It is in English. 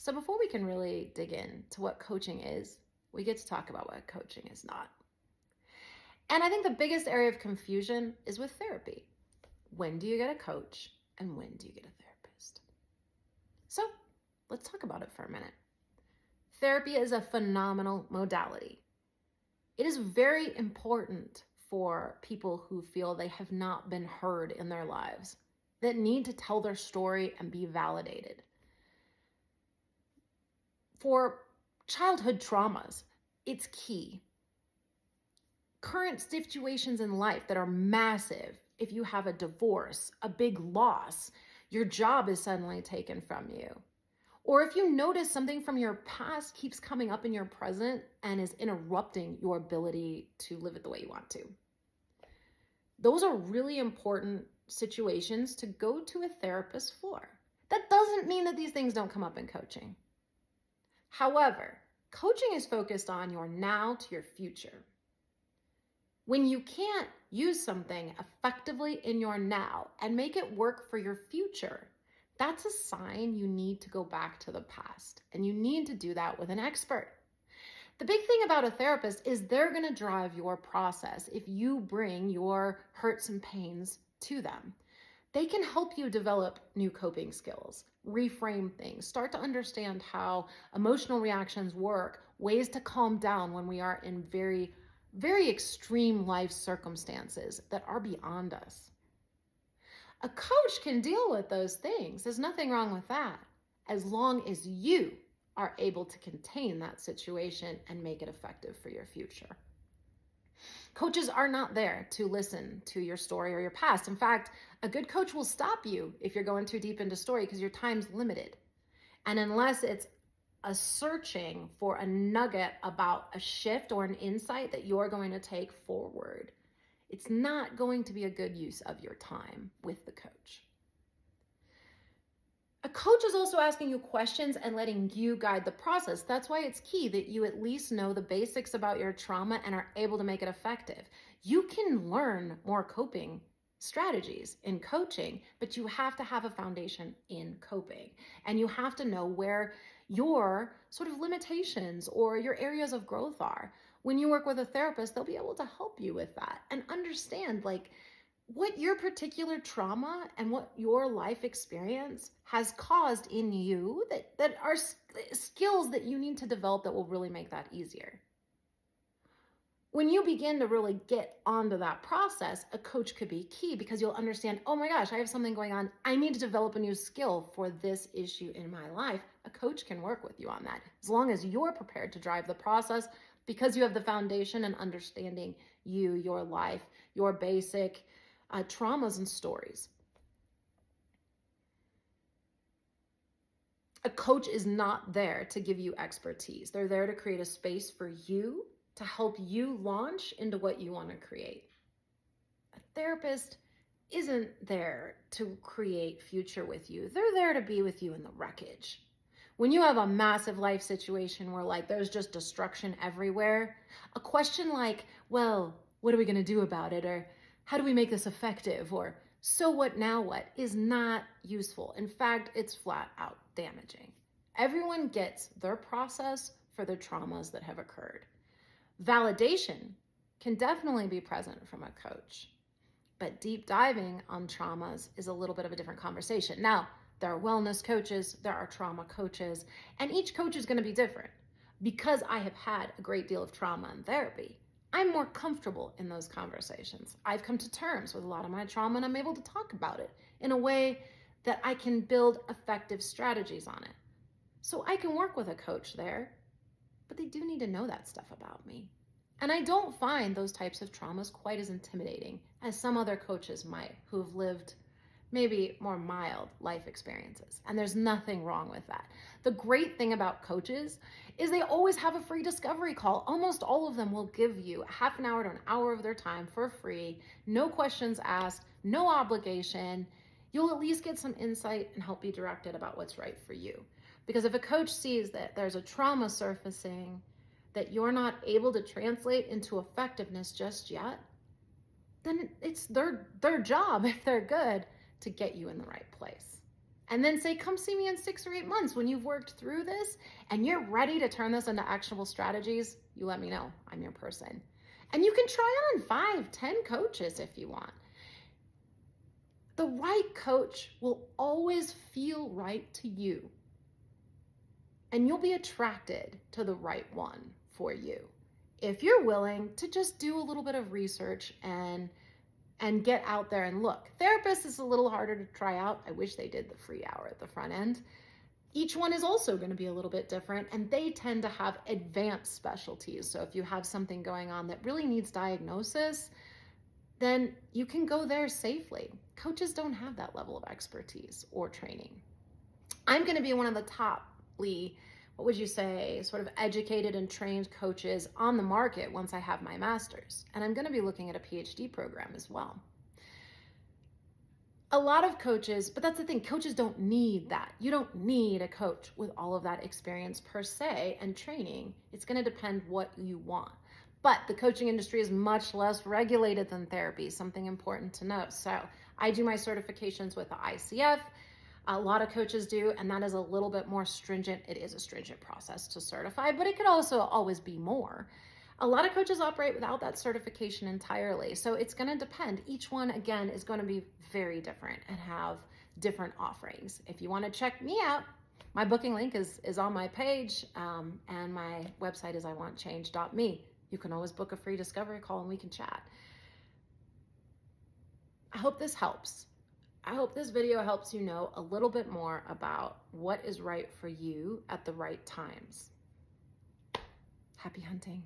So before we can really dig into what coaching is, we get to talk about what coaching is not. And I think the biggest area of confusion is with therapy. When do you get a coach and when do you get a therapist? So let's talk about it for a minute. Therapy is a phenomenal modality. It is very important for people who feel they have not been heard in their lives, that need to tell their story and be validated. For childhood traumas, it's key. Current situations in life that are massive, if you have a divorce, a big loss, your job is suddenly taken from you, or if you notice something from your past keeps coming up in your present and is interrupting your ability to live it the way you want to. Those are really important situations to go to a therapist for. That doesn't mean that these things don't come up in coaching. However, coaching is focused on your now to your future. When you can't use something effectively in your now and make it work for your future, that's a sign you need to go back to the past, and you need to do that with an expert. The big thing about a therapist is they're going to drive your process if you bring your hurts and pains to them. They can help you develop new coping skills, reframe things, start to understand how emotional reactions work, ways to calm down when we are in very, very extreme life circumstances that are beyond us. A coach can deal with those things. There's nothing wrong with that, as long as you are able to contain that situation and make it effective for your future. Coaches are not there to listen to your story or your past. In fact, a good coach will stop you if you're going too deep into story because your time's limited. And unless it's a searching for a nugget about a shift or an insight that you're going to take forward, it's not going to be a good use of your time with the coach. A coach is also asking you questions and letting you guide the process. That's why it's key that you at least know the basics about your trauma and are able to make it effective. You can learn more coping strategies in coaching, but you have to have a foundation in coping. And you have to know where your sort of limitations or your areas of growth are. When you work with a therapist, they'll be able to help you with that and understand what your particular trauma and what your life experience has caused in you that are skills that you need to develop that will really make that easier. When you begin to really get onto that process, a coach could be key because you'll understand, oh my gosh, I have something going on. I need to develop a new skill for this issue in my life. A coach can work with you on that as long as you're prepared to drive the process because you have the foundation and understanding you, your life, your basic traumas and stories. A coach is not there to give you expertise. They're there to create a space for you to help you launch into what you want to create. A therapist isn't there to create future with you. They're there to be with you in the wreckage. When you have a massive life situation where there's just destruction everywhere, a question like, well, what are we going to do about it? Or how do we make this effective? Or so what now what is not useful. In fact, it's flat out damaging. Everyone gets their process for the traumas that have occurred. Validation can definitely be present from a coach, but deep diving on traumas is a little bit of a different conversation. Now, there are wellness coaches, there are trauma coaches, and each coach is going to be different. Because I have had a great deal of trauma in therapy, I'm more comfortable in those conversations. I've come to terms with a lot of my trauma and I'm able to talk about it in a way that I can build effective strategies on it. So I can work with a coach there, but they do need to know that stuff about me. And I don't find those types of traumas quite as intimidating as some other coaches might who have lived maybe more mild life experiences. And there's nothing wrong with that. The great thing about coaches is they always have a free discovery call. Almost all of them will give you a half an hour to an hour of their time for free, no questions asked, no obligation. You'll at least get some insight and help be directed about what's right for you. Because if a coach sees that there's a trauma surfacing that you're not able to translate into effectiveness just yet, then it's their job, if they're good, to get you in the right place. And then say, come see me in 6 or 8 months when you've worked through this and you're ready to turn this into actionable strategies. You let me know. I'm your person. And you can try on 5, 10 coaches if you want. The right coach will always feel right to you. And you'll be attracted to the right one for you if you're willing to just do a little bit of research and get out there and look. Therapist is a little harder to try out. I wish they did the free hour at the front end. Each one is also going to be a little bit different, and they tend to have advanced specialties. So if you have something going on that really needs diagnosis, then you can go there safely. Coaches don't have that level of expertise or training. I'm going to be one of the top, what would you say, sort of educated and trained coaches on the market once I have my master's. And I'm going to be looking at a PhD program as well. A lot of coaches, but that's the thing, coaches don't need that. You don't need a coach with all of that experience per se and training. It's going to depend what you want. But the coaching industry is much less regulated than therapy, something important to know. So I do my certifications with the ICF. A lot of coaches do, and that is a little bit more stringent. It is a stringent process to certify, but it could also always be more. A lot of coaches operate without that certification entirely. So it's going to depend. Each one, again, is going to be very different and have different offerings. If you want to check me out, my booking link is on my page, and my website is iwantchange.me. You can always book a free discovery call and we can chat. I hope this helps. I hope this video helps you know a little bit more about what is right for you at the right times. Happy hunting.